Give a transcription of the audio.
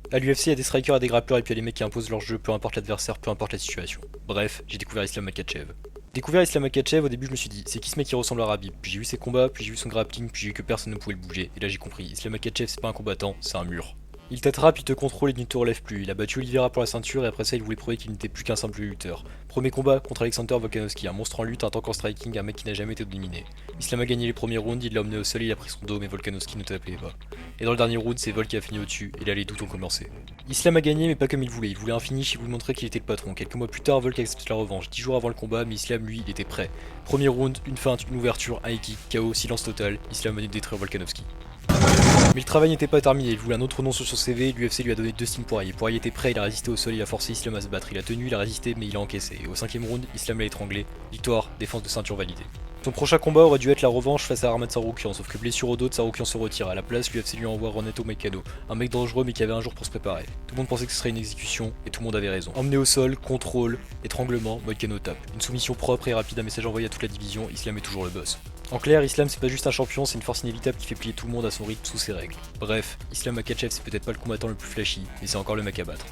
À l'UFC, il y a des strikers et des grappleurs et puis il y a les mecs qui imposent leur jeu, peu importe l'adversaire, peu importe la situation. Bref, j'ai découvert Islam Makhachev. Découvert Islam Makhachev, au début je me suis dit, c'est qui ce mec qui ressemble à Rabib? Puis j'ai vu ses combats, puis j'ai vu son grappling, puis j'ai vu que personne ne pouvait le bouger. Et là j'ai compris, Islam Makhachev c'est pas un combattant, c'est un mur. Il t'attrape, il te contrôle et il ne te relève plus. Il a battu Oliveira pour la ceinture et après ça il voulait prouver qu'il n'était plus qu'un simple lutteur. Premier combat contre Alexander Volkanovski, un monstre en lutte, un tank en striking, un mec qui n'a jamais été dominé. Islam a gagné les premiers rounds, il l'a emmené au sol, il a pris son dos mais Volkanovski ne t'appelait pas. Et dans le dernier round, c'est Vol qui a fini au-dessus et là les doutes ont commencé. Islam a gagné mais pas comme il voulait un finish, il voulait montrer qu'il était le patron. Quelques mois plus tard, Volk accepte la revanche, 10 jours avant le combat, mais Islam lui il était prêt. Premier round, une feinte, une ouverture, un kick, KO, silence total, Islam venait de détruire Volkanovski. Mais le travail n'était pas terminé, il voulait un autre nom sur son CV, l'UFC lui a donné Dustin Poirier. Poirier était prêt, il a résisté au sol, il a forcé Islam à se battre, il a tenu, il a résisté, mais il a encaissé. Et au cinquième round, Islam l'a étranglé. Victoire, défense de ceinture validée. Son prochain combat aurait dû être la revanche face à Arman Tsarukyan, sauf que blessure au dos, Tsarukyan se retire. À la place, l'UFC lui envoie Renato Moicano, un mec dangereux mais qui avait un jour pour se préparer. Tout le monde pensait que ce serait une exécution, et tout le monde avait raison. Emmené au sol, contrôle, étranglement, Moicano tape. Une soumission propre et rapide, un message envoyé à toute la division, Islam est toujours le boss. En clair, Islam c'est pas juste un champion, c'est une force inévitable qui fait plier tout le monde à son rythme sous ses règles. Bref, Islam Makhachev c'est peut-être pas le combattant le plus flashy, mais c'est encore le mec à battre.